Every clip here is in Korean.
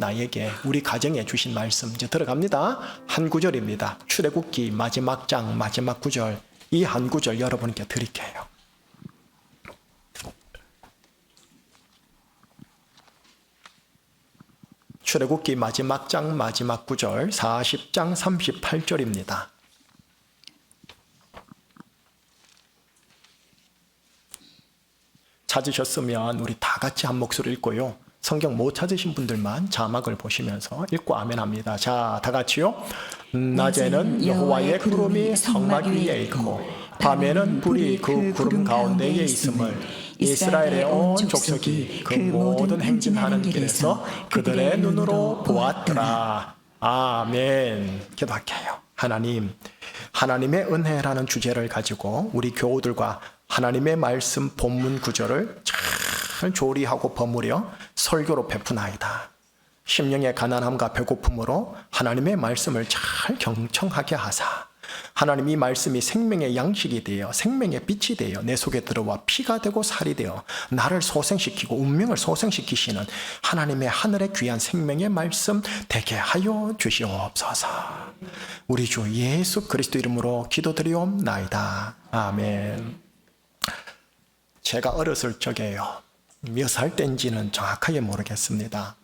나에게 우리 가정에 주신 말씀 이제 들어갑니다. 한 구절입니다. 출애굽기 마지막 장 마지막 구절, 이 한 구절 여러분께 드릴게요. 출애굽기 마지막 장 마지막 구절 40장 38절입니다. 찾으셨으면 우리 다 같이 한 목소리 읽고요. 성경 못 찾으신 분들만 자막을 보시면서 읽고 아멘합니다. 자, 다 같이요. 낮에는 여호와의 구름이 성막 위에 있고 밤에는 불이 그 구름 가운데에 있음을 이스라엘의 온 족속이 그 모든 행진하는 길에서 그들의 눈으로 보았더라. 아멘. 기도할게요. 하나님, 하나님의 은혜라는 주제를 가지고 우리 교우들과 하나님의 말씀 본문 구절을 잘 조리하고 버무려 설교로 베푸나이다. 심령의 가난함과 배고픔으로 하나님의 말씀을 잘 경청하게 하사 하나님 이 말씀이 생명의 양식이 되어 생명의 빛이 되어 내 속에 들어와 피가 되고 살이 되어 나를 소생시키고 운명을 소생시키시는 하나님의 하늘의 귀한 생명의 말씀 되게 하여 주시옵소서. 우리 주 예수 그리스도 이름으로 기도드리옵나이다. 아멘. 제가 어렸을 적에요. 몇 살 때인지는 정확하게 모르겠습니다.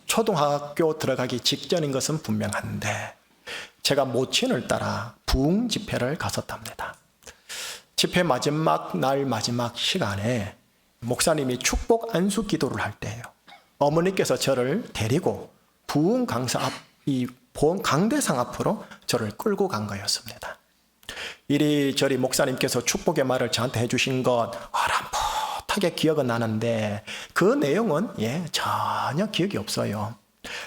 초등학교 들어가기 직전인 것은 분명한데 제가 모친을 따라 부흥 집회를 갔었답니다. 집회 마지막 날 마지막 시간에 목사님이 축복 안수 기도를 할 때예요. 어머니께서 저를 데리고 부흥 강사 앞, 이 보험 강대상 앞으로 저를 끌고 간 거였습니다. 이리저리 목사님께서 축복의 말을 저한테 해주신 것 어렴풋하게 기억은 나는데 그 내용은 전혀 기억이 없어요.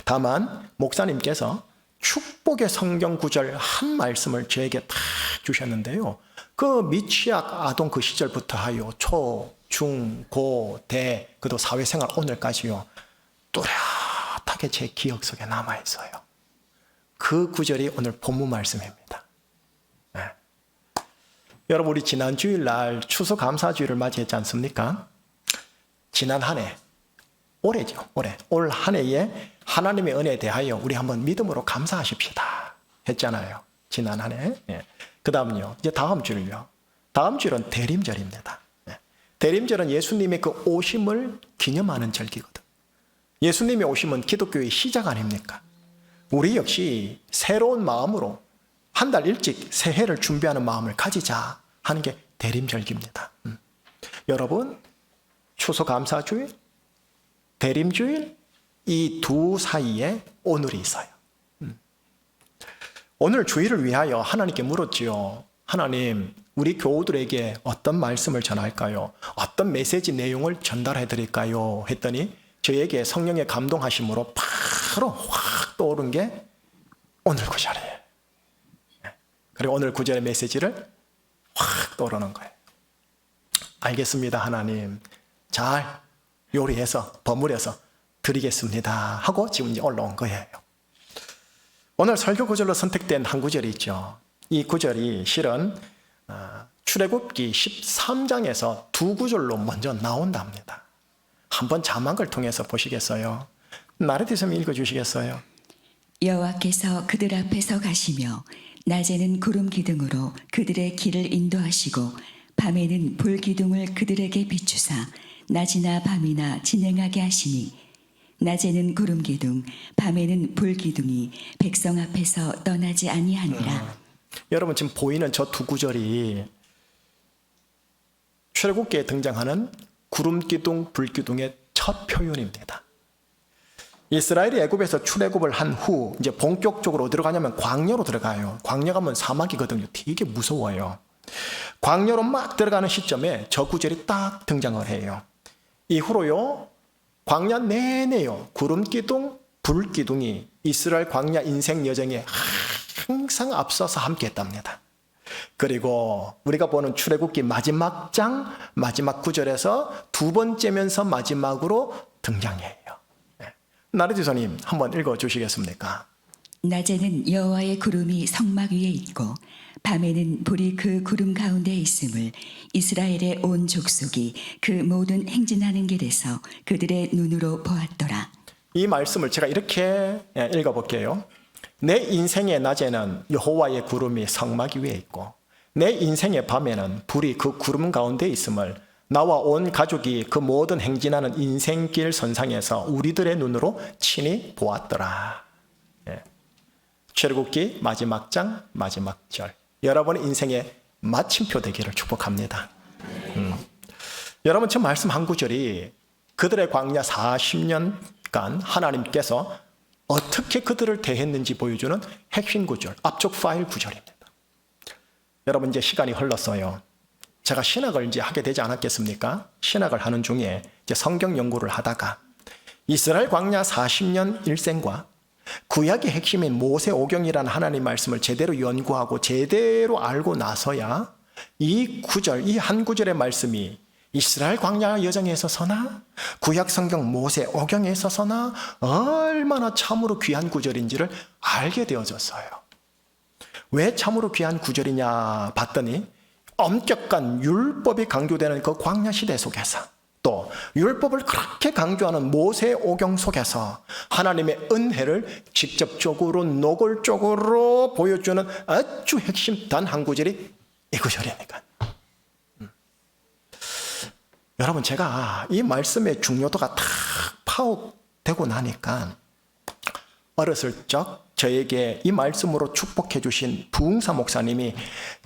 다만 목사님께서 축복의 성경 구절 한 말씀을 저에게 딱 주셨는데요. 그 미취학 아동 그 시절부터 하여 초, 중, 고, 대, 그도 사회생활 오늘까지요. 뚜렷하게 제 기억 속에 남아있어요. 그 구절이 오늘 본문 말씀입니다. 네. 여러분 우리 지난 주일날 추수감사주일을 맞이했지 않습니까? 지난 한 해, 올해죠. 올 한 해에 하나님의 은혜에 대하여 우리 한번 믿음으로 감사하십시다 했잖아요. 지난 한 해. 그 다음요. 이제 다음 주일요. 다음 주일은 대림절입니다. 대림절은 예수님의 그 오심을 기념하는 절기거든. 예수님의 오심은 기독교의 시작 아닙니까? 우리 역시 새로운 마음으로 한 달 일찍 새해를 준비하는 마음을 가지자 하는 게 대림절기입니다. 여러분 추수감사주일, 대림주일 이 두 사이에 오늘이 있어요. 오늘 주일을 위하여 하나님께 물었지요. 하나님, 우리 교우들에게 어떤 말씀을 전할까요? 어떤 메시지 내용을 전달해 드릴까요? 했더니 저에게 성령의 감동하심으로 바로 확 떠오른 게 오늘 구절이에요. 그리고 오늘 구절의 메시지를 확 떠오르는 거예요. 알겠습니다, 하나님. 잘 요리해서 버무려서 드리겠습니다 하고 지금 이제 올라온 거예요. 오늘 설교 구절로 선택된 한 구절이 있죠. 이 구절이 실은 출애굽기 13장에서 두 구절로 먼저 나온답니다. 한번 자막을 통해서 보시겠어요? 나레티 좀 읽어주시겠어요? 여호와께서 그들 앞에서 가시며 낮에는 구름 기둥으로 그들의 길을 인도하시고 밤에는 불 기둥을 그들에게 비추사 낮이나 밤이나 진행하게 하시니 낮에는 구름 기둥 밤에는 불 기둥이 백성 앞에서 떠나지 아니하니라. 여러분 지금 보이는 저 두 구절이 출애굽기에 등장하는 구름 기둥 불 기둥의 첫 표현입니다. 이스라엘이 애굽에서 출애굽을 한 후 이제 본격적으로 어디로 가냐면 광야로 들어가요. 광야 가면 사막이거든요. 되게 무서워요. 광야로 막 들어가는 시점에 저 구절이 딱 등장을 해요. 이후로요 광야 내내요 구름 기둥 불 기둥이 이스라엘 광야 인생 여정에 항상 앞서서 함께했답니다. 그리고 우리가 보는 출애굽기 마지막 장 마지막 구절에서 두 번째면서 마지막으로 등장해요. 나르지소님 한번 읽어주시겠습니까? 낮에는 여호와의 구름이 성막 위에 있고 밤에는 불이 그 구름 가운데 있음을 이스라엘의 온 족속이 그 모든 행진하는 길에서 그들의 눈으로 보았더라. 이 말씀을 제가 이렇게 읽어볼게요. 내 인생의 낮에는 여호와의 구름이 성막 위에 있고 내 인생의 밤에는 불이 그 구름 가운데 있음을 나와 온 가족이 그 모든 행진하는 인생길 선상에서 우리들의 눈으로 친히 보았더라. 출애굽기 마지막 장 마지막 절, 여러분의 인생의 마침표 되기를 축복합니다. 여러분, 저 말씀 한 구절이 그들의 광야 40년간 하나님께서 어떻게 그들을 대했는지 보여주는 핵심 구절, 앞쪽 파일 구절입니다. 여러분, 이제 시간이 흘렀어요. 제가 신학을 이제 하게 되지 않았겠습니까? 신학을 하는 중에 이제 성경 연구를 하다가 이스라엘 광야 40년 일생과 구약의 핵심인 모세오경이라는 하나님 말씀을 제대로 연구하고 제대로 알고 나서야 이 구절, 이 한 구절의 말씀이 이스라엘 광야 여정에 있어서나 구약 성경 모세오경에 있어서나 얼마나 참으로 귀한 구절인지를 알게 되어졌어요. 왜 참으로 귀한 구절이냐 봤더니 엄격한 율법이 강조되는 그 광야 시대 속에서 또 율법을 그렇게 강조하는 모세오경 속에서 하나님의 은혜를 직접적으로 노골적으로 보여주는 아주 핵심 단 한 구절이 이 구절이니까. 여러분, 제가 이 말씀의 중요도가 탁 파악되고 나니까 어렸을 적 저에게 이 말씀으로 축복해 주신 부흥사 목사님이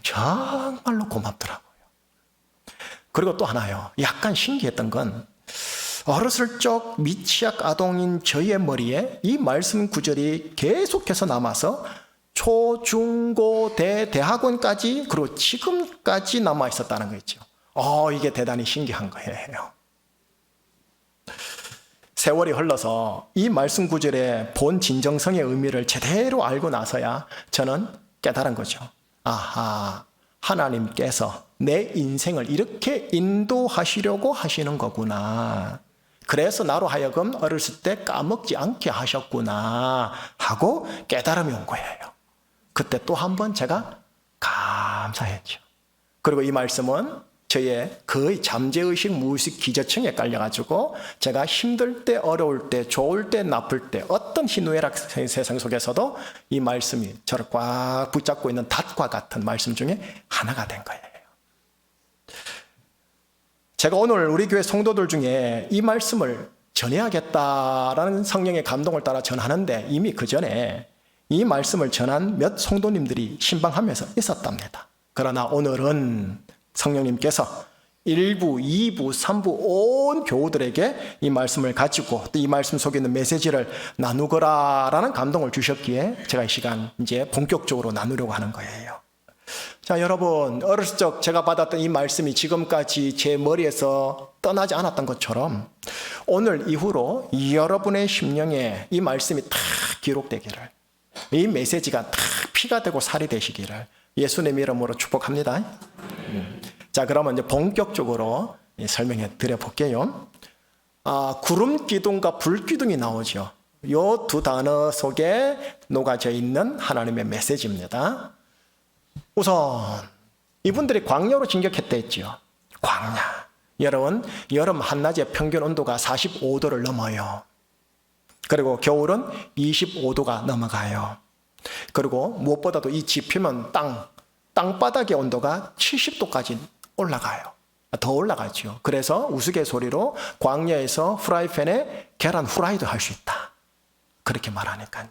정말로 고맙더라고요. 그리고 또 하나요. 약간 신기했던 건 어렸을 적 미취학 아동인 저의 머리에 이 말씀 구절이 계속해서 남아서 초, 중, 고, 대학원까지 그리고 지금까지 남아 있었다는 거 있죠. 이게 대단히 신기한 거예요. 세월이 흘러서 이 말씀 구절의 본 진정성의 의미를 제대로 알고 나서야 저는 깨달은 거죠. 아하, 하나님께서 내 인생을 이렇게 인도하시려고 하시는 거구나. 그래서 나로 하여금 어렸을 때 까먹지 않게 하셨구나 하고 깨달음이 온 거예요. 그때 또 한 번 제가 감사했죠. 그리고 이 말씀은 저의 거의 잠재의식 무의식 기저층에 깔려가지고 제가 힘들 때, 어려울 때, 좋을 때, 나쁠 때 어떤 희노애락 세상 속에서도 이 말씀이 저를 꽉 붙잡고 있는 닷과 같은 말씀 중에 하나가 된 거예요. 제가 오늘 우리 교회 성도들 중에 이 말씀을 전해야겠다라는 성령의 감동을 따라 전하는데 이미 그 전에 이 말씀을 전한 몇 성도님들이 신방하면서 있었답니다. 그러나 오늘은 성령님께서 1부, 2부, 3부 온 교우들에게 이 말씀을 가지고 또 이 말씀 속에 있는 메시지를 나누거라라는 감동을 주셨기에 제가 이 시간 이제 본격적으로 나누려고 하는 거예요. 자, 여러분, 어렸을 적 제가 받았던 이 말씀이 지금까지 제 머리에서 떠나지 않았던 것처럼 오늘 이후로 여러분의 심령에 이 말씀이 다 기록되기를, 이 메시지가 다 피가 되고 살이 되시기를 예수님의 이름으로 축복합니다. 자, 그러면 이제 본격적으로 설명해 드려 볼게요. 구름 기둥과 불 기둥이 나오죠. 이 두 단어 속에 녹아져 있는 하나님의 메시지입니다. 우선 이분들이 광야로 진격했다 했죠. 광야. 여러분, 여름 한낮의 평균 온도가 45도를 넘어요. 그리고 겨울은 25도가 넘어가요. 그리고 무엇보다도 이 지표면 땅바닥의 온도가 70도까지 올라가요. 더 올라가죠. 그래서 우스갯소리로 광야에서 프라이팬에 계란 후라이드 할 수 있다. 그렇게 말하니까요.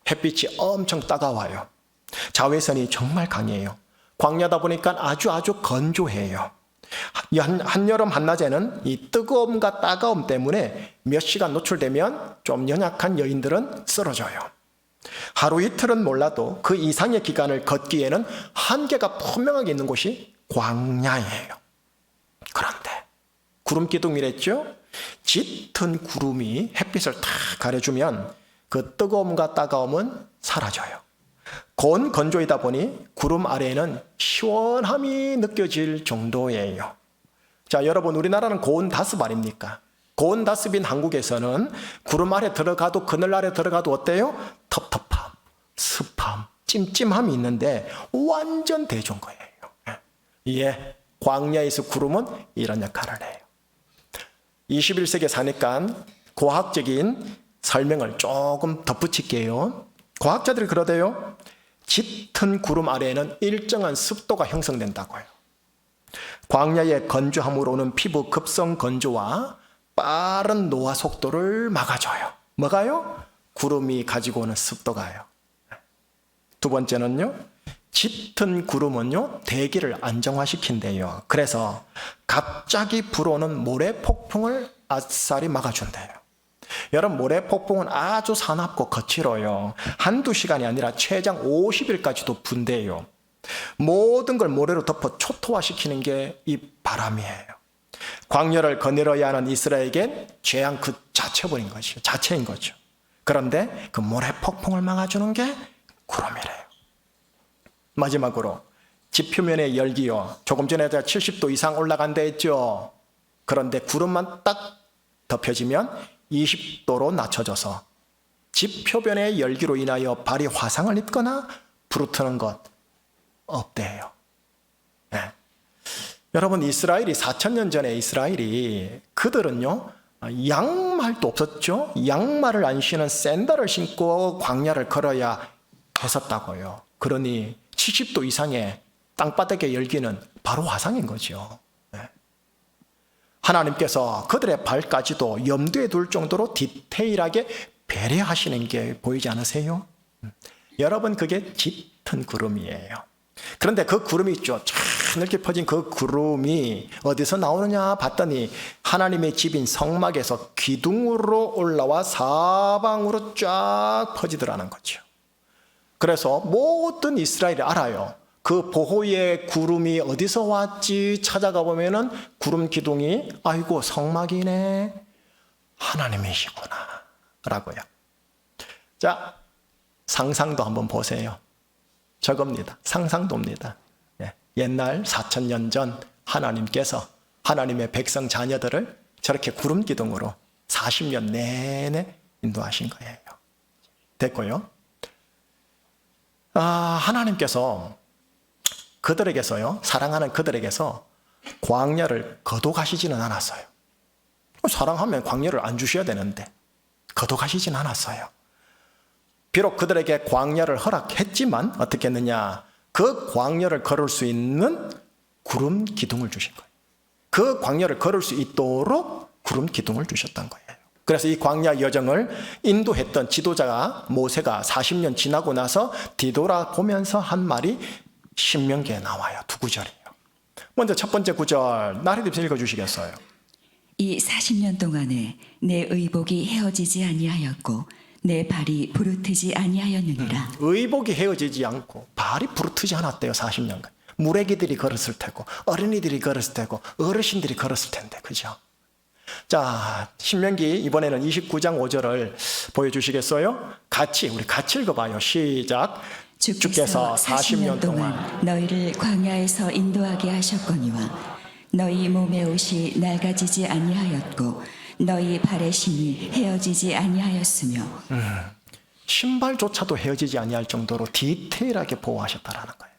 햇빛이 엄청 따가워요. 자외선이 정말 강해요. 광야다 보니까 아주 건조해요. 한여름 한낮에는 이 뜨거움과 따가움 때문에 몇 시간 노출되면 좀 연약한 여인들은 쓰러져요. 하루 이틀은 몰라도 그 이상의 기간을 걷기에는 한계가 분명하게 있는 곳이 광야예요. 그런데 구름 기둥이랬죠? 짙은 구름이 햇빛을 다 가려주면 그 뜨거움과 따가움은 사라져요. 고온 건조이다 보니 구름 아래에는 시원함이 느껴질 정도예요. 자, 여러분, 우리나라는 고온 다습 아닙니까? 고온 다습인 한국에서는 구름 아래 들어가도 그늘 아래 들어가도 어때요? 텁텁함, 습함, 찜찜함이 있는데 완전 대조인 거예요. 예, 광야에서 구름은 이런 역할을 해요. 21세기에 사니까 과학적인 설명을 조금 덧붙일게요. 과학자들이 그러대요. 짙은 구름 아래에는 일정한 습도가 형성된다고요. 광야의 건조함으로 오는 피부 급성 건조와 빠른 노화 속도를 막아줘요. 뭐가요? 구름이 가지고 오는 습도가요. 두 번째는요. 짙은 구름은요. 대기를 안정화시킨대요. 그래서 갑자기 불어오는 모래 폭풍을 아싸리 막아준대요. 여러분, 모래 폭풍은 아주 사납고 거칠어요. 한두 시간이 아니라 최장 50일까지도 분대요. 모든 걸 모래로 덮어 초토화시키는 게 이 바람이에요. 광야를 거닐어야 하는 이스라엘에겐 재앙 그 자체인 거죠. 그런데 그 모래 폭풍을 막아주는 게 구름이래요. 마지막으로 지표면의 열기요. 조금 전에 70도 이상 올라간다 했죠. 그런데 구름만 딱 덮여지면 20도로 낮춰져서 지표면의 열기로 인하여 발이 화상을 입거나 부르트는 것 없대요. 네. 여러분, 이스라엘이 4,000년 전에 이스라엘이 그들은요. 양말도 없었죠. 양말을 안 신은 샌들을 신고 광야를 걸어야 했었다고요. 그러니 70도 이상의 땅바닥의 열기는 바로 화상인 거죠. 네. 하나님께서 그들의 발까지도 염두에 둘 정도로 디테일하게 배려하시는 게 보이지 않으세요? 여러분, 그게 짙은 구름이에요. 그런데 그 구름이 있죠. 이렇게 퍼진 그 구름이 어디서 나오느냐 봤더니 하나님의 집인 성막에서 기둥으로 올라와 사방으로 쫙 퍼지더라는 거죠. 그래서 모든 이스라엘이 알아요. 그 보호의 구름이 어디서 왔지 찾아가 보면은 구름 기둥이 아이고 성막이네, 하나님이시구나 라고요. 자, 상상도 한번 보세요. 저겁니다. 상상도입니다. 옛날 4,000년 전 하나님께서 하나님의 백성 자녀들을 저렇게 구름 기둥으로 40년 내내 인도하신 거예요. 됐고요. 하나님께서 그들에게서요, 사랑하는 그들에게서 광야를 거둬가시지는 않았어요. 사랑하면 광야를 안 주셔야 되는데 거둬가시지는 않았어요. 비록 그들에게 광야를 허락했지만 어떻게 했느냐, 그 광야를 걸을 수 있는 구름 기둥을 주신 거예요. 그 광야를 걸을 수 있도록 구름 기둥을 주셨던 거예요. 그래서 이 광야 여정을 인도했던 지도자가 모세가 40년 지나고 나서 뒤돌아보면서 한 말이 신명기에 나와요. 두 구절이에요. 먼저 첫 번째 구절 나리님 읽어주시겠어요? 이 40년 동안에 내 의복이 헤어지지 아니하였고 내 발이 부르트지 아니하였느니라. 의복이 헤어지지 않고 발이 부르트지 않았대요. 40년간. 무래기들이 걸었을 테고 어린이들이 걸었을 테고 어르신들이 걸었을 텐데, 그죠? 자, 신명기 이번에는 29장 5절을 보여주시겠어요? 우리 같이 읽어봐요. 시작. 주께서 40년 동안 너희를 광야에서 인도하게 하셨거니와 너희 몸의 옷이 낡아지지 아니하였고 너희 발의 신이 헤어지지 아니하였으며 신발조차도 헤어지지 아니할 정도로 디테일하게 보호하셨다라는 거예요.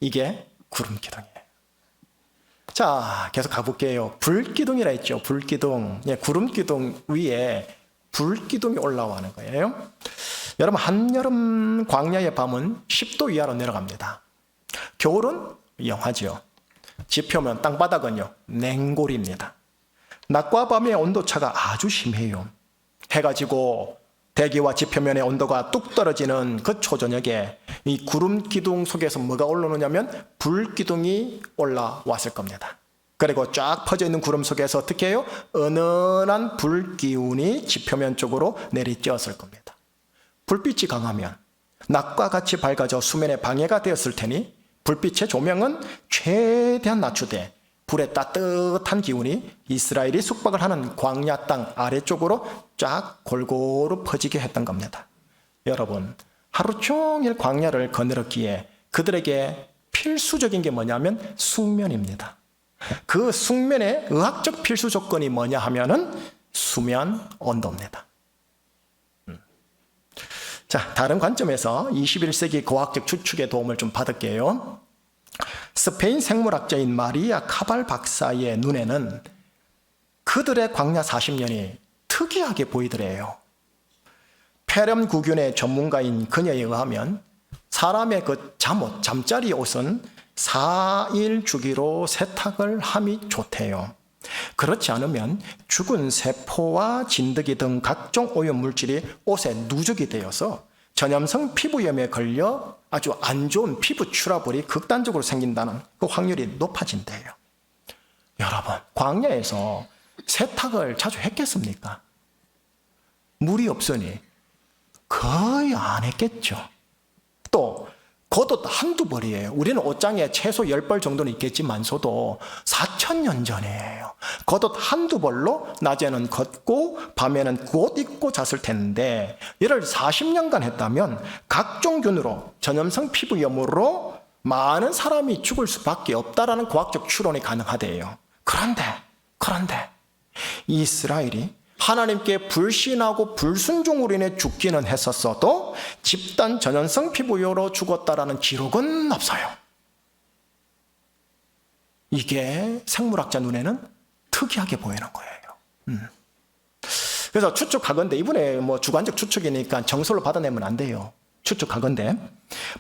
이게 구름 기둥이에요. 자, 계속 가볼게요. 불기둥이라 했죠. 불기둥. 구름 기둥 위에 불기둥이 올라오는 거예요. 여러분, 한여름 광야의 밤은 10도 이하로 내려갑니다. 겨울은 영하죠. 지표면 땅바닥은요 냉골입니다. 낮과 밤의 온도차가 아주 심해요. 해가 지고 대기와 지표면의 온도가 뚝 떨어지는 그 초저녁에 이 구름 기둥 속에서 뭐가 올라오냐면 불기둥이 올라왔을 겁니다. 그리고 쫙 퍼져 있는 구름 속에서 어떻게 해요? 은은한 불기운이 지표면 쪽으로 내리쬐었을 겁니다. 불빛이 강하면 낮과 같이 밝아져 수면에 방해가 되었을 테니 불빛의 조명은 최대한 낮추되 불의 따뜻한 기운이 이스라엘이 숙박을 하는 광야 땅 아래쪽으로 쫙 골고루 퍼지게 했던 겁니다. 여러분, 하루 종일 광야를 거닐었기에 그들에게 필수적인 게 뭐냐면 숙면입니다. 그 숙면의 의학적 필수 조건이 뭐냐 하면은 수면 온도입니다. 자, 다른 관점에서 21세기 과학적 추측의 도움을 좀 받을게요. 스페인 생물학자인 마리아 카발 박사의 눈에는 그들의 광야 40년이 특이하게 보이더래요. 폐렴구균의 전문가인 그녀에 의하면 사람의 그 잠옷, 잠자리 옷은 4일 주기로 세탁을 함이 좋대요. 그렇지 않으면 죽은 세포와 진드기 등 각종 오염 물질이 옷에 누적이 되어서 전염성 피부염에 걸려 아주 안 좋은 피부 트러블이 극단적으로 생긴다는 그 확률이 높아진대요. 여러분, 광야에서 세탁을 자주 했겠습니까? 물이 없으니 거의 안 했겠죠. 또 겉옷 한두 벌이에요. 우리는 옷장에 최소 10벌 정도는 있겠지만서도 4,000년 전이에요. 겉옷 한두 벌로 낮에는 걷고 밤에는 그 옷 입고 잤을 텐데 이를 40년간 했다면 각종 균으로 전염성 피부염으로 많은 사람이 죽을 수밖에 없다라는 과학적 추론이 가능하대요. 그런데 이스라엘이 하나님께 불신하고 불순종으로 인해 죽기는 했었어도 집단 전염성 피부염으로 죽었다라는 기록은 없어요. 이게 생물학자 눈에는 특이하게 보이는 거예요. 그래서 추측하건대, 이번에 주관적 추측이니까 정설로 받아내면 안 돼요. 추측하건대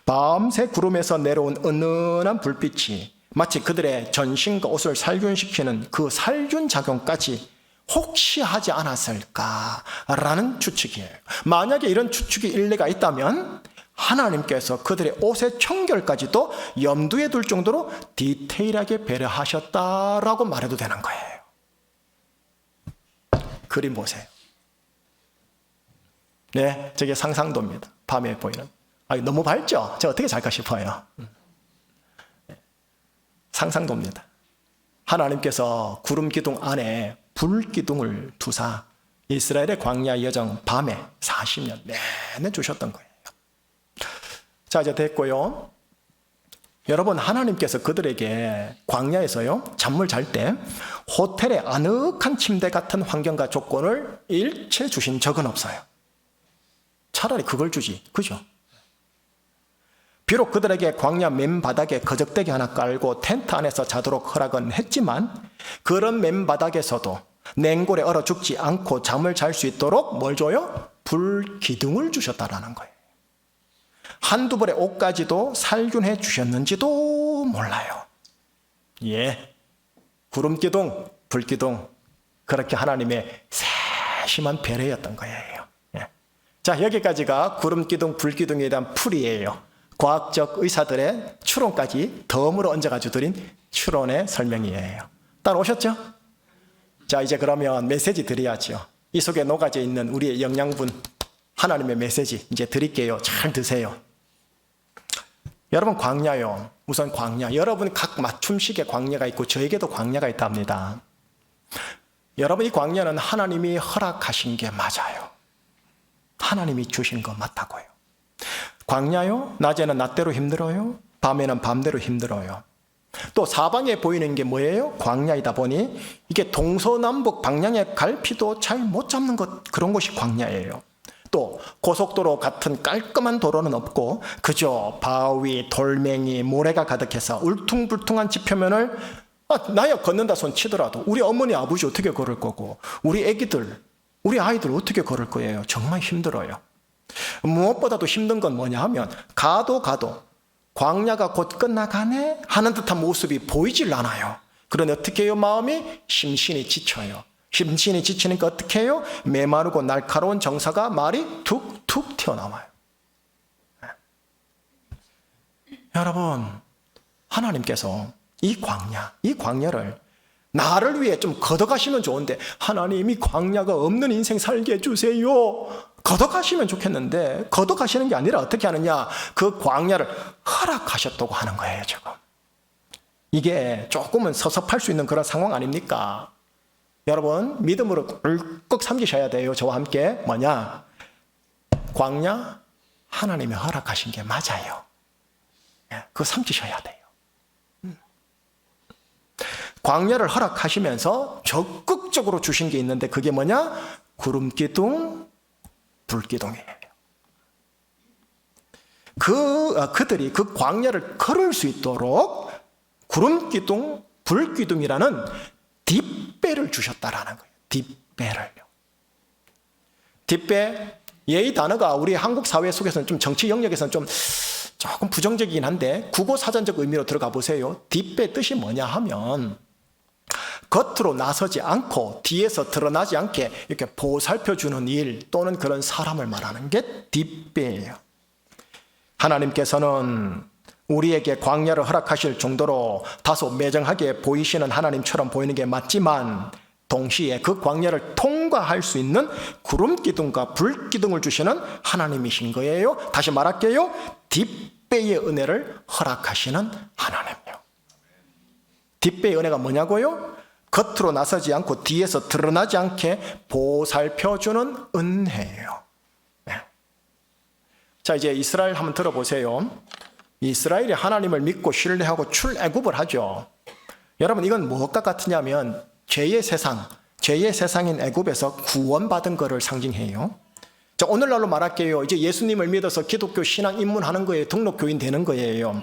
밤새 구름에서 내려온 은은한 불빛이 마치 그들의 전신과 옷을 살균시키는 그 살균 작용까지 혹시 하지 않았을까라는 추측이에요. 만약에 이런 추측이 일리가 있다면 하나님께서 그들의 옷의 청결까지도 염두에 둘 정도로 디테일하게 배려하셨다라고 말해도 되는 거예요. 그림 보세요. 네, 저게 상상도입니다. 밤에 보이는. 너무 밝죠? 제가 어떻게 잘까 싶어요. 상상도입니다. 하나님께서 구름 기둥 안에 불 기둥을 두사 이스라엘의 광야 여정 밤에 40년 내내 주셨던 거예요. 자, 이제 됐고요. 여러분, 하나님께서 그들에게 광야에서요 잠을 잘 때 호텔의 아늑한 침대 같은 환경과 조건을 일체 주신 적은 없어요. 차라리 그걸 주지, 그죠? 비록 그들에게 광야 맨바닥에 거적대기 하나 깔고 텐트 안에서 자도록 허락은 했지만 그런 맨바닥에서도 냉골에 얼어 죽지 않고 잠을 잘 수 있도록 뭘 줘요? 불기둥을 주셨다라는 거예요. 한두 벌의 옷까지도 살균해 주셨는지도 몰라요. 예, 구름기둥, 불기둥, 그렇게 하나님의 세심한 배려였던 거예요. 예. 자, 여기까지가 구름기둥, 불기둥에 대한 풀이에요. 과학적 의사들의 추론까지 덤으로 얹어가지고 드린 추론의 설명이에요. 따라오셨죠? 자, 이제 그러면 메시지 드려야죠. 이 속에 녹아져 있는 우리의 영양분, 하나님의 메시지 이제 드릴게요. 잘 드세요. 여러분, 광야요. 우선 광야. 여러분 각 맞춤식의 광야가 있고 저에게도 광야가 있답니다. 여러분, 이 광야는 하나님이 허락하신 게 맞아요. 하나님이 주신 거 맞다고요. 광야요, 낮에는 낮대로 힘들어요. 밤에는 밤대로 힘들어요. 또 사방에 보이는 게 뭐예요? 광야이다 보니 이게 동서남북 방향의 갈피도 잘 못 잡는 것, 그런 것이 광야예요. 또 고속도로 같은 깔끔한 도로는 없고 그저 바위, 돌멩이, 모래가 가득해서 울퉁불퉁한 지표면을 나야 걷는다 손 치더라도 우리 어머니 아버지 어떻게 걸을 거고 우리 애기들, 우리 아이들 어떻게 걸을 거예요? 정말 힘들어요. 무엇보다도 힘든 건 뭐냐 하면 가도 광야가 곧 끝나가네 하는 듯한 모습이 보이질 않아요. 그러니 어떻게 해요? 마음이 심신이 지쳐요. 심신이 지치니까 어떻게 해요? 메마르고 날카로운 정사가 말이 툭툭 튀어나와요. 여러분, 하나님께서 이 광야를 나를 위해 좀 걷어가시면 좋은데 하나님이 광야가 없는 인생 살게 해주세요. 걷어가시면 좋겠는데 걷어가시는 게 아니라 어떻게 하느냐? 그 광야를 허락하셨다고 하는 거예요, 지금. 이게 조금은 섭섭할 수 있는 그런 상황 아닙니까? 여러분, 믿음으로 꿀꺽 삼기셔야 돼요. 저와 함께. 뭐냐? 광야 하나님이 허락하신 게 맞아요. 그거 삼키셔야 돼요. 광야를 허락하시면서 적극적으로 주신 게 있는데 그게 뭐냐? 구름기둥, 불기둥이에요. 그들이 그 광야를 걸을 수 있도록 구름기둥, 불기둥이라는 뒷배를 주셨다라는 거예요. 뒷배를요. 뒷배, 이 단어가 우리 한국 사회 속에서는 좀 정치 영역에서는 좀 조금 부정적이긴 한데 국어 사전적 의미로 들어가 보세요. 뒷배 뜻이 뭐냐 하면 겉으로 나서지 않고 뒤에서 드러나지 않게 이렇게 보살펴주는 일 또는 그런 사람을 말하는 게 뒷배예요. 하나님께서는 우리에게 광야를 허락하실 정도로 다소 매정하게 보이시는 하나님처럼 보이는 게 맞지만 동시에 그 광야를 통과할 수 있는 구름 기둥과 불 기둥을 주시는 하나님이신 거예요. 다시 말할게요. 뒷배의 은혜를 허락하시는 하나님이요. 뒷배의 은혜가 뭐냐고요? 겉으로 나서지 않고 뒤에서 드러나지 않게 보살펴주는 은혜예요. 네. 자, 이제 이스라엘 한번 들어보세요. 이스라엘이 하나님을 믿고 신뢰하고 출애굽을 하죠. 여러분, 이건 무엇과 같으냐면 죄의 세상인 애굽에서 구원받은 것을 상징해요. 자, 오늘날로 말할게요. 이제 예수님을 믿어서 기독교 신앙 입문하는 거예요. 등록교인 되는 거예요.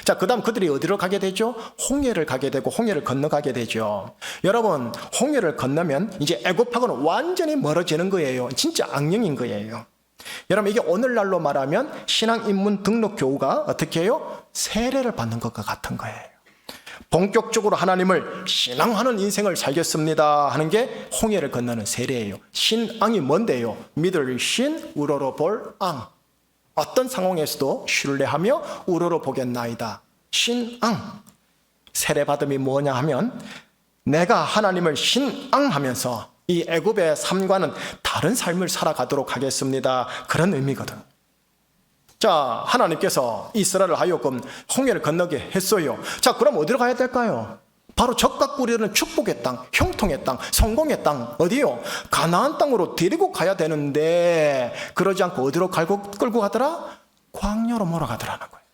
자, 그 다음 그들이 어디로 가게 되죠? 홍해를 가게 되고 홍해를 건너가게 되죠. 여러분, 홍해를 건너면 이제 애굽하고는 완전히 멀어지는 거예요. 진짜 악령인 거예요. 여러분, 이게 오늘날로 말하면 신앙 입문 등록 교우가 어떻게 해요? 세례를 받는 것과 같은 거예요. 본격적으로 하나님을 신앙하는 인생을 살겠습니다 하는 게 홍해를 건너는 세례예요. 신앙이 뭔데요? 믿을 신, 우러러 볼 앙. 어떤 상황에서도 신뢰하며 우러러 보겠나이다. 신앙. 세례받음이 뭐냐 하면 내가 하나님을 신앙하면서 이 애굽의 삶과는 다른 삶을 살아가도록 하겠습니다. 그런 의미거든. 자, 하나님께서 이스라엘을 하여금 홍해를 건너게 했어요. 자, 그럼 어디로 가야 될까요? 바로 적각 꾸리는 축복의 땅, 형통의 땅, 성공의 땅, 어디요? 가나안 땅으로 데리고 가야 되는데 그러지 않고 어디로 끌고 가더라? 광야로 몰아가더라는 거예요.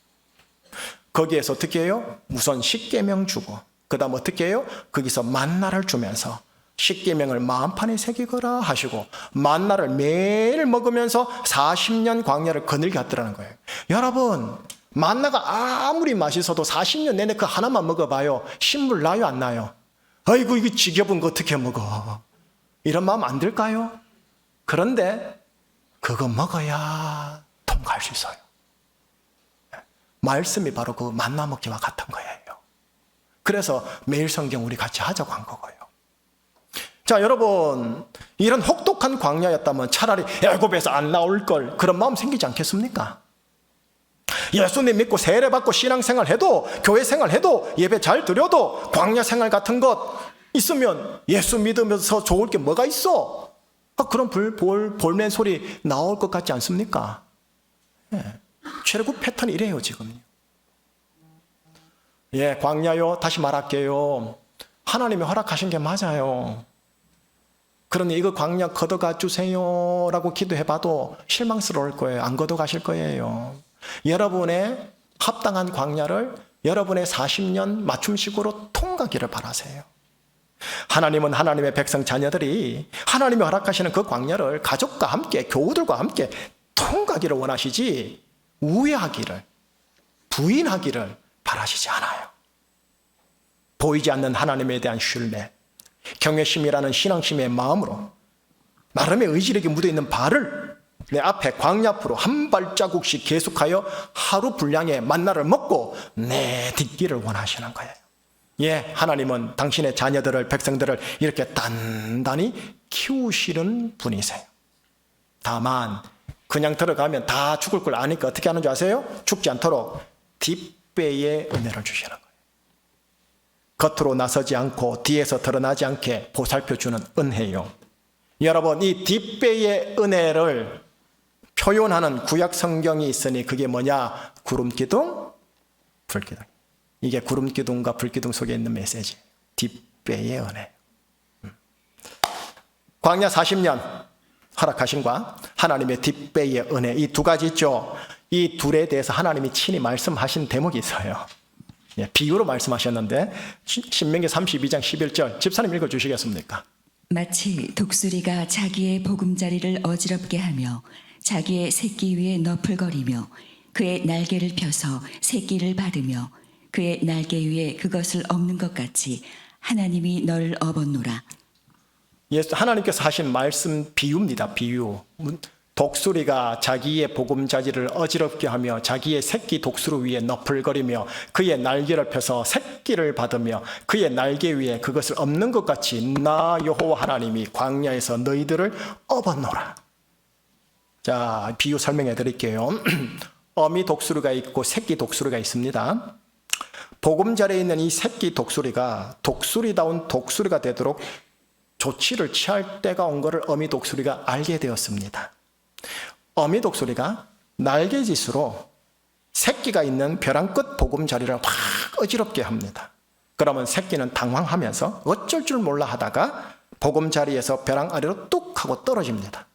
거기에서 어떻게 해요? 우선 십계명 주고 그 다음 어떻게 해요? 거기서 만나를 주면서 십계명을 마음판에 새기거라 하시고 만나를 매일 먹으면서 40년 광야를 거닐게 하더라는 거예요. 여러분, 만나가 아무리 맛있어도 40년 내내 그 하나만 먹어봐요. 신물 나요, 안 나요? 아이고, 이거 지겨운 거 어떻게 먹어? 이런 마음 안 들까요? 그런데 그거 먹어야 통과할 수 있어요. 말씀이 바로 그 만나 먹기와 같은 거예요. 그래서 매일 성경 우리 같이 하자고 한 거고요. 자, 여러분, 이런 혹독한 광야였다면 차라리 애굽에서 안 나올 걸, 그런 마음 생기지 않겠습니까? 예수님 믿고 세례받고 신앙생활 해도, 교회 생활 해도, 예배 잘 드려도 광야 생활 같은 것 있으면 예수 믿으면서 좋을 게 뭐가 있어? 그런 볼멘 소리 나올 것 같지 않습니까? 예, 최고 패턴이 이래요 지금. 예, 광야요. 다시 말할게요. 하나님이 허락하신 게 맞아요. 그러니 이거 광야 걷어가 주세요라고 기도해봐도 실망스러울 거예요. 안 걷어가실 거예요. 여러분의 합당한 광야를 여러분의 40년 맞춤식으로 통과기를 바라세요. 하나님은 하나님의 백성 자녀들이 하나님이 허락하시는 그 광야를 가족과 함께, 교우들과 함께 통과기를 원하시지 우회하기를, 부인하기를 바라시지 않아요. 보이지 않는 하나님에 대한 신뢰, 경외심이라는 신앙심의 마음으로 나름의 의지력이 묻어있는 발을 내 앞에 광야 앞으로 한 발자국씩 계속하여 하루 분량의 만나를 먹고 내 뒷길을 원하시는 거예요. 예, 하나님은 당신의 자녀들을, 백성들을 이렇게 단단히 키우시는 분이세요. 다만 그냥 들어가면 다 죽을 걸 아니까 어떻게 하는 줄 아세요? 죽지 않도록 뒷배의 은혜를 주시는 거예요. 겉으로 나서지 않고 뒤에서 드러나지 않게 보살펴주는 은혜요. 여러분, 이 뒷배의 은혜를 표현하는 구약 성경이 있으니 그게 뭐냐? 구름기둥, 불기둥. 이게 구름기둥과 불기둥 속에 있는 메시지. 뒷배의 은혜. 광야 40년 허락하신과 하나님의 뒷배의 은혜, 이 두 가지 있죠. 이 둘에 대해서 하나님이 친히 말씀하신 대목이 있어요. 예, 비유로 말씀하셨는데 신명기 32장 11절 집사님 읽어주시겠습니까? 마치 독수리가 자기의 보금자리를 어지럽게 하며 자기의 새끼 위에 너풀거리며 그의 날개를 펴서 새끼를 받으며 그의 날개 위에 그것을 엎는 것 같이 하나님이 너를 업었노라. 하나님께서 하신 말씀 비유입니다. 비유. 독수리가 자기의 보금자리를 어지럽게 하며 자기의 새끼 독수리 위에 너풀거리며 그의 날개를 펴서 새끼를 받으며 그의 날개 위에 그것을 엎는 것 같이 나 여호와 하나님이 광야에서 너희들을 업어노라. 자, 비유 설명해 드릴게요. 어미 독수리가 있고 새끼 독수리가 있습니다. 보금자리에 있는 이 새끼 독수리가 독수리다운 독수리가 되도록 조치를 취할 때가 온 것을 어미 독수리가 알게 되었습니다. 어미 독수리가 날개짓으로 새끼가 있는 벼랑 끝 보금자리를 확 어지럽게 합니다. 그러면 새끼는 당황하면서 어쩔 줄 몰라 하다가 보금자리에서 벼랑 아래로 뚝 하고 떨어집니다.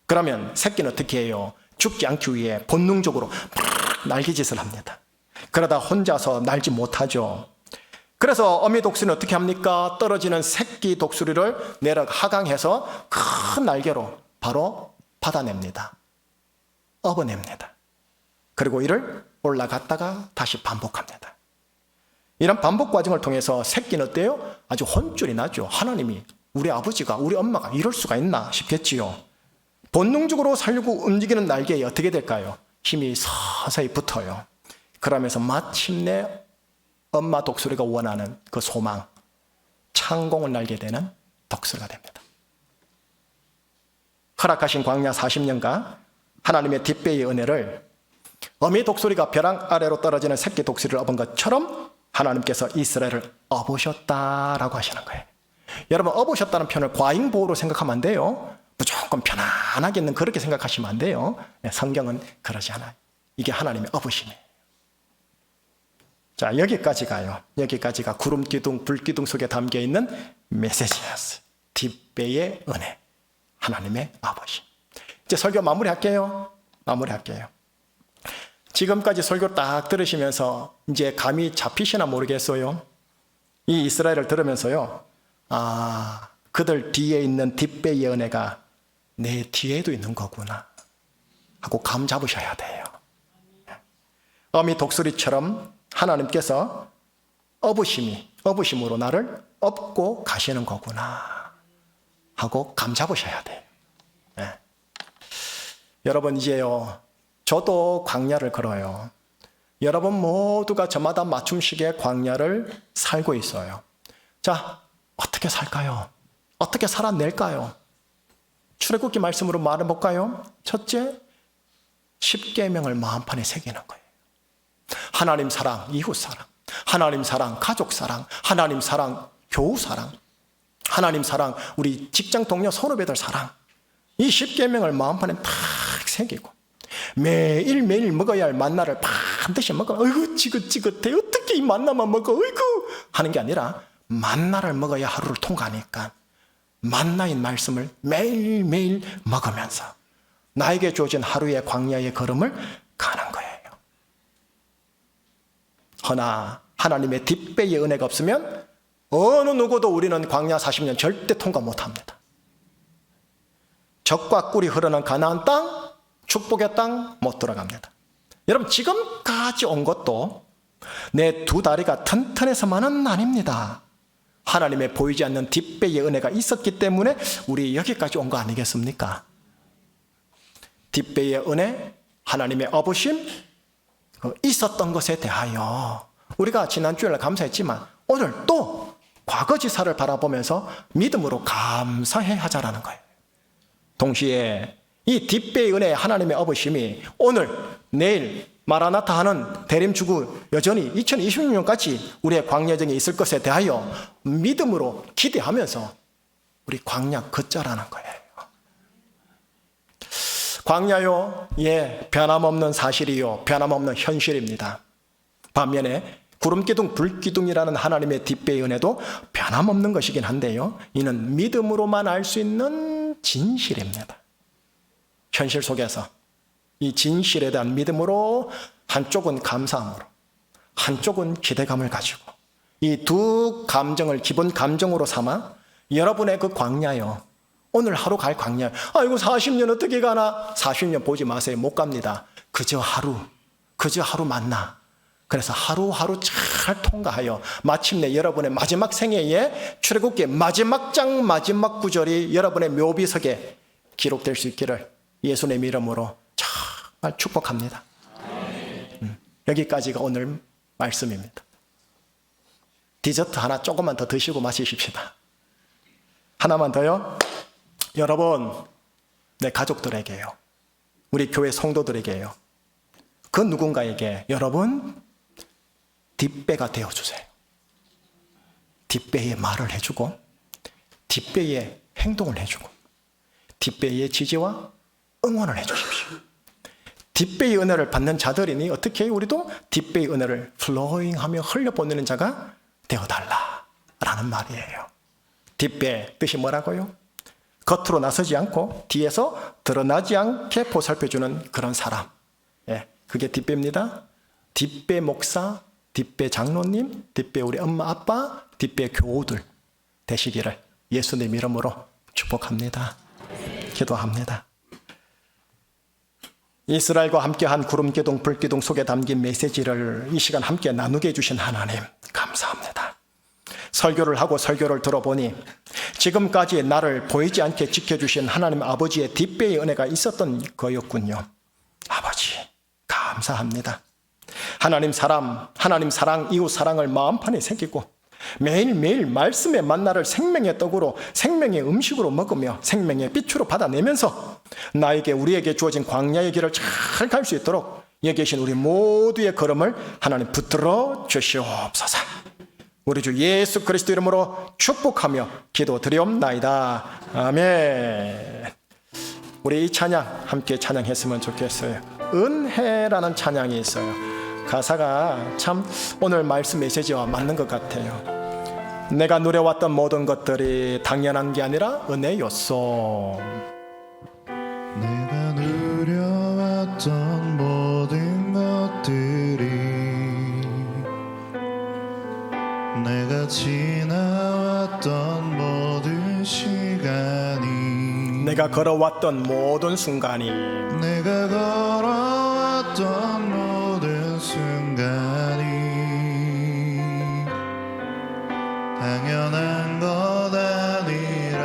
그러면 새끼는 어떻게 해요? 죽지 않기 위해 본능적으로 막 날개짓을 합니다. 그러다 혼자서 날지 못하죠. 그래서 어미 독수리는 어떻게 합니까? 떨어지는 새끼 독수리를 내려 하강해서 큰 날개로 바로 받아냅니다. 업어냅니다. 그리고 이를 올라갔다가 다시 반복합니다. 이런 반복 과정을 통해서 새끼는 어때요? 아주 혼쭐이 나죠. 하나님이, 우리 아버지가, 우리 엄마가 이럴 수가 있나 싶겠지요. 본능적으로 살려고 움직이는 날개에 어떻게 될까요? 힘이 서서히 붙어요. 그러면서 마침내 엄마 독수리가 원하는 그 소망, 창공을 날게 되는 독수리가 됩니다. 허락하신 광야 40년간 하나님의 뒷배의 은혜를 어미 독수리가 벼랑 아래로 떨어지는 새끼 독수리를 업은 것처럼 하나님께서 이스라엘을 업으셨다라고 하시는 거예요. 여러분, 업으셨다는 표현을 과잉보호로 생각하면 안 돼요. 무조건 편안하게 그렇게 생각하시면 안 돼요. 성경은 그러지 않아요. 이게 하나님의 업으심이에요. 자, 여기까지가요. 여기까지가 구름 기둥, 불 기둥 속에 담겨 있는 메시지였어요. 뒷배의 은혜, 하나님의 업으심. 이제 설교 마무리할게요. 지금까지 설교 딱 들으시면서 이제 감이 잡히시나 모르겠어요. 이 이스라엘을 들으면서요, 아, 그들 뒤에 있는 뒷배의 은혜가 내 뒤에도 있는 거구나 하고 감 잡으셔야 돼요. 어미 독수리처럼 하나님께서 업으심으로 나를 업고 가시는 거구나 하고 감 잡으셔야 돼요. 네. 여러분, 이제요, 저도 광야를 걸어요. 여러분 모두가 저마다 맞춤식의 광야를 살고 있어요. 자, 어떻게 살까요? 어떻게 살아낼까요? 출애굽기 말씀으로 말해볼까요? 첫째, 10계명을 마음판에 새기는 거예요. 하나님 사랑, 이웃 사랑, 하나님 사랑, 가족 사랑, 하나님 사랑, 교우 사랑, 하나님 사랑, 우리 직장 동료 선후배들 사랑, 이 10계명을 마음판에 탁 새기고 매일매일 먹어야 할 만나를 반드시 먹어. 어이구 지긋지긋해, 어떻게 이 만나만 먹어, 어이구 하는 게 아니라 만나를 먹어야 하루를 통과하니까 만나인 말씀을 매일매일 먹으면서 나에게 주어진 하루의 광야의 걸음을 가는 거예요. 허나 하나님의 뒷배의 은혜가 없으면 어느 누구도 우리는 광야 40년 절대 통과 못합니다. 젖과 꿀이 흐르는 가나안 땅, 축복의 땅 못 들어갑니다. 여러분, 지금까지 온 것도 내 두 다리가 튼튼해서만은 아닙니다. 하나님의 보이지 않는 뒷배의 은혜가 있었기 때문에 우리 여기까지 온 거 아니겠습니까? 뒷배의 은혜, 하나님의 업으심, 있었던 것에 대하여 우리가 지난주에 감사했지만 오늘 또 과거지사를 바라보면서 믿음으로 감사해 하자라는 거예요. 동시에 이 뒷배의 은혜, 하나님의 업으심이 오늘, 내일 마라나타 하는 대림주구 여전히 2026년까지 우리의 광야정에 있을 것에 대하여 믿음으로 기대하면서 우리 광야 걷자라는 거예요. 광야요, 예, 변함없는 사실이요, 변함없는 현실입니다. 반면에 구름기둥, 불기둥이라는 하나님의 뒷배의 은혜도 변함없는 것이긴 한데요, 이는 믿음으로만 알 수 있는 진실입니다. 현실 속에서 이 진실에 대한 믿음으로 한쪽은 감사함으로, 한쪽은 기대감을 가지고 이 두 감정을 기본 감정으로 삼아 여러분의 그 광야요, 오늘 하루 갈 광야, 아이고 40년 어떻게 가나, 40년 보지 마세요. 못 갑니다. 그저 하루 만나, 그래서 하루하루 잘 통과하여 마침내 여러분의 마지막 생애에 출애굽기의 마지막 장 마지막 구절이 여러분의 묘비석에 기록될 수 있기를 예수님의 이름으로 정말 축복합니다. 여기까지가 오늘 말씀입니다. 디저트 하나 조금만 더 드시고 마시십시다. 하나만 더요. 여러분, 내 가족들에게요, 우리 교회 성도들에게요, 그 누군가에게 여러분 뒷배가 되어주세요. 뒷배의 말을 해주고, 뒷배의 행동을 해주고, 뒷배의 지지와 응원을 해주십시오. 뒷배의 은혜를 받는 자들이니 어떻게 해요? 우리도 뒷배의 은혜를 플로잉하며 흘려보내는 자가 되어달라라는 말이에요. 뒷배 뜻이 뭐라고요? 겉으로 나서지 않고 뒤에서 드러나지 않게 보살펴주는 그런 사람. 예, 그게 뒷배입니다. 뒷배 목사, 뒷배 장로님, 뒷배 우리 엄마 아빠, 뒷배 교우들 되시기를 예수님 이름으로 축복합니다. 기도합니다. 이스라엘과 함께한 구름기둥 불기둥 속에 담긴 메시지를 이 시간 함께 나누게 해주신 하나님 감사합니다. 설교를 하고 설교를 들어보니 지금까지 나를 보이지 않게 지켜주신 하나님 아버지의 뒷배의 은혜가 있었던 거였군요. 아버지 감사합니다. 하나님 사랑, 이웃 사랑을 마음판에 새기고 매일매일 말씀의 만나를 생명의 떡으로 생명의 음식으로 먹으며 생명의 빛으로 받아내면서 나에게 우리에게 주어진 광야의 길을 잘 갈 수 있도록 여기 계신 우리 모두의 걸음을 하나님 붙들어 주시옵소서. 우리 주 예수 그리스도 이름으로 축복하며 기도드리옵나이다. 아멘. 우리 이 찬양 함께 찬양했으면 좋겠어요. 은혜라는 찬양이 있어요. 가사가 참 오늘 말씀 메시지와 맞는 것 같아요. 내가 누려왔던 모든 것들이 당연한 게 아니라 은혜였소. 내가 누려왔던 모든 것들이 내가 지나왔던 모든 시간이 내가 걸어왔던 모든 순간이 내가 걸어왔던 모든 순간이 당연한 것 아니라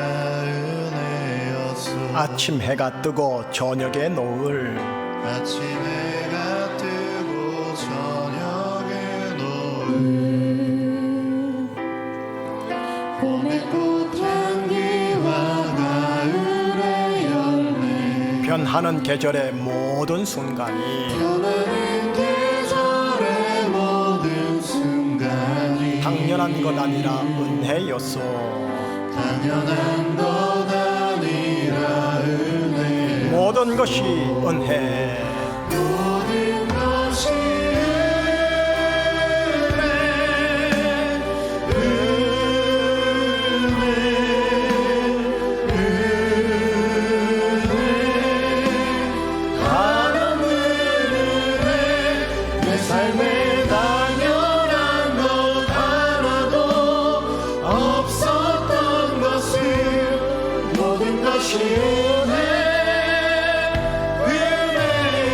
은혜였어. 아침 해가 뜨고 저녁에 노을 아침 해가 뜨고 저녁에 노을 봄의 꽃향기와 가을의 열매 변하는 계절의 모든 순간이 변하는 계절의 모든 순간이 당연한 것 아니라 은혜였소. 당연한 것 아니라 은혜 모든 것이 은혜. 모든 것이 삶에 당연한 것 하나도 없었던 것을 모든 것이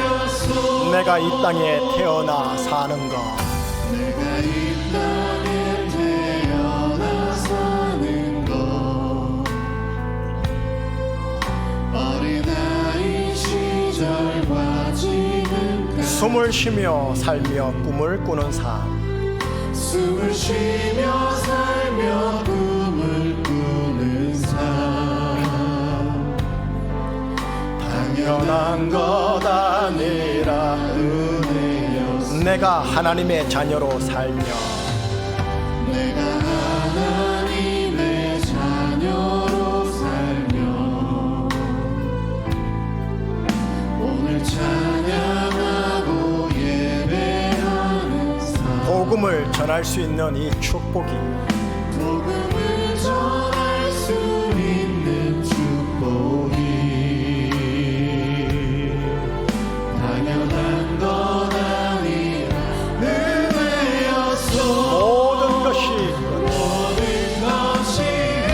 은혜였소. 내가 이 땅에 태어나 사는 것 내가 이 땅에 태어나 사는 것 어린아이 시절과 지금까지 숨을 쉬며 살며 꿈을 꾸는 삶 숨을 쉬며 살며 꿈을 꾸는 삶 당연한 것 아니라 은혜였어. 내가 하나님의 자녀로 살며 내가 하나님의 자녀로 살며 오늘 찬양하고 예배하는 삶 복음을 전할 수 있는 이 축복이 복음을 전할 수 있는 축복이 당연한 것 아니라 은혜였소. 모든 것이 모든 것이 은혜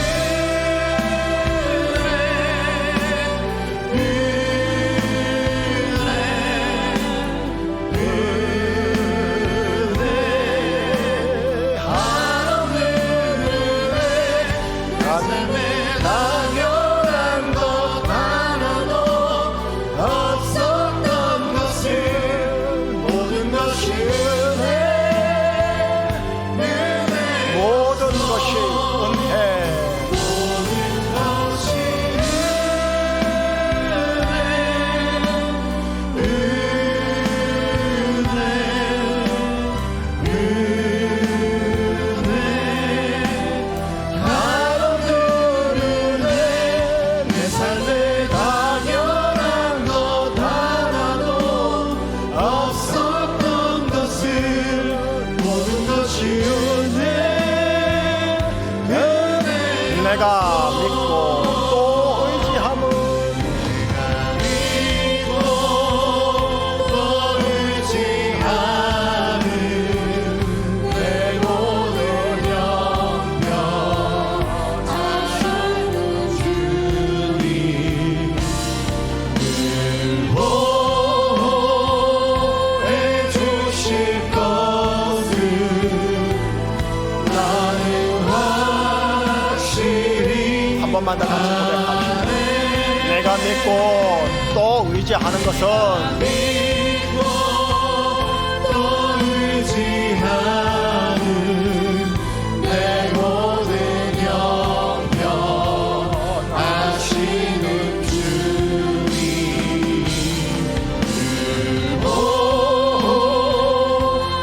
번만 더 같이 고백합니다. 내가 믿고 또 의지하는 것은 믿고 또 의지하는 내 모든 형편 아시는 주님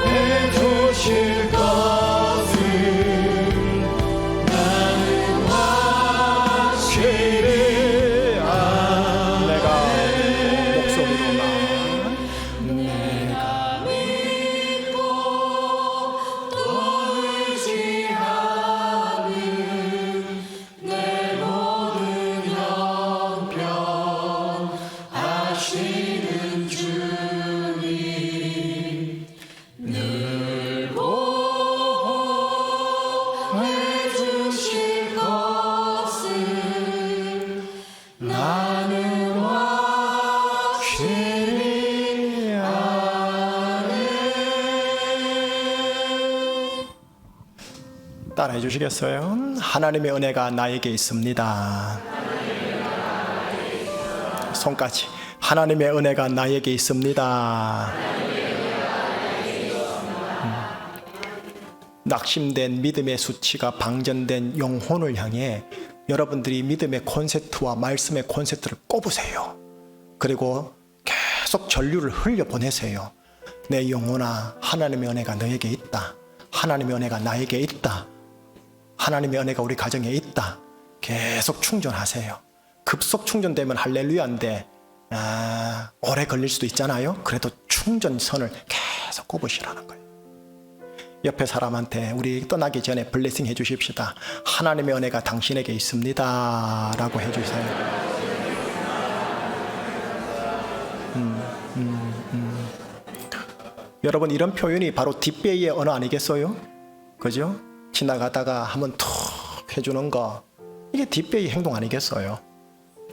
해주실 것을 나는 확실히 내가 목소리로나 내가 믿고 또 의지하는 내 모든 형편 아시는 주님 늘 보호해 주실 것을 나는 확실히 아네. 따라해 주시겠어요? 하나님의 은혜가 나에게 있습니다. 손까지. 하나님의 은혜가 나에게 있습니다. 낙심된 믿음의 수치가 방전된 영혼을 향해 여러분들이 믿음의 콘셉트와 말씀의 콘셉트를 꼽으세요. 그리고 계속 전류를 흘려보내세요. 내 영혼아, 하나님의 은혜가 너에게 있다. 하나님의 은혜가 나에게 있다. 하나님의 은혜가 우리 가정에 있다. 계속 충전하세요. 급속 충전되면 할렐루야인데 오래 걸릴 수도 있잖아요. 그래도 충전선을 계속 꼽으시라는 거예요. 옆에 사람한테 우리 떠나기 전에 블레싱 해주십시다. 하나님의 은혜가 당신에게 있습니다 라고 해주세요. 여러분, 이런 표현이 바로 뒷배의 언어 아니겠어요? 그죠? 지나가다가 한번 툭 해주는 거, 이게 뒷배의 행동 아니겠어요?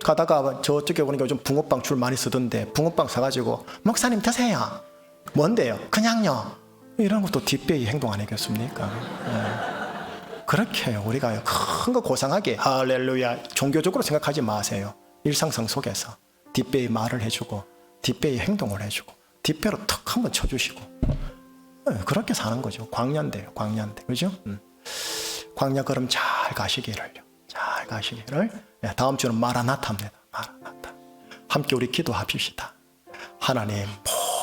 가다가 저쪽에 보니까 요즘 붕어빵 줄 많이 쓰던데 붕어빵 사가지고 목사님 드세요. 뭔데요? 그냥요. 이런 것도 뒷배의 행동 아니겠습니까? 그렇게 우리가 큰 거 고상하게 할렐루야 종교적으로 생각하지 마세요. 일상성 속에서 뒷배의 말을 해주고 뒷배의 행동을 해주고 뒷배로 턱 한번 쳐주시고 그렇게 사는 거죠. 광야인데요. 광야인데. 그죠? 광야 걸음 잘 가시기를요. 잘 가시기를. 다음 주는 마라나타입니다. 마라나타. 함께 우리 기도합시다. 하나님,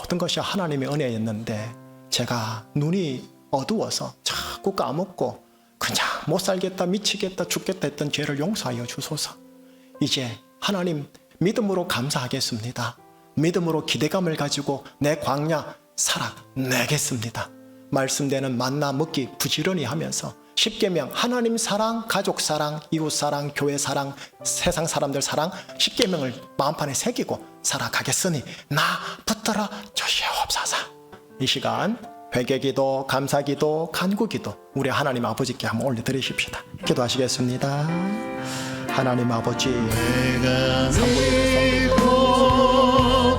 모든 것이 하나님의 은혜였는데 제가 눈이 어두워서 자꾸 까먹고 그냥 못 살겠다, 미치겠다, 죽겠다 했던 죄를 용서하여 주소서. 이제 하나님 믿음으로 감사하겠습니다. 믿음으로 기대감을 가지고 내 광야 살아내겠습니다. 말씀되는 만나 먹기 부지런히 하면서 십계명, 하나님 사랑, 가족 사랑, 이웃 사랑, 교회 사랑, 세상 사람들 사랑, 십계명을 마음판에 새기고 살아가겠으니 나 붙들어 주시옵소서. 이 시간 회개기도, 감사기도, 간구기도 우리 하나님 아버지께 한번 올려드리십시다. 기도하시겠습니다. 하나님 아버지, 내가 믿고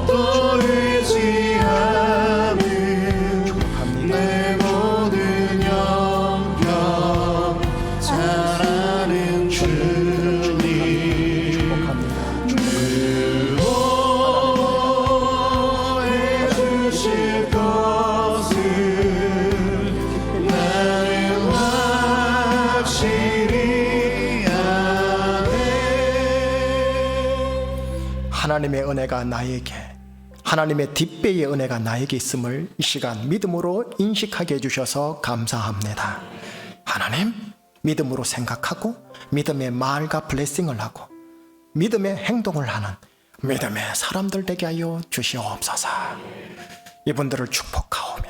또 의지하는 내 모든 형편 잘하는 주님 늘 보호해 주실 것을 나는 확실히 아네. 하나님의 은혜가 나에게, 하나님의 뒷배의 은혜가 나에게 있음을 이 시간 믿음으로 인식하게 해주셔서 감사합니다. 하나님, 믿음으로 생각하고 믿음의 말과 블레싱을 하고 믿음의 행동을 하는 믿음의 사람들 되게 하여 주시옵소서. 이분들을 축복하오며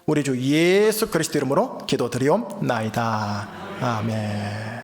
우리 주 예수 그리스도 이름으로 기도드리옵나이다. 아멘.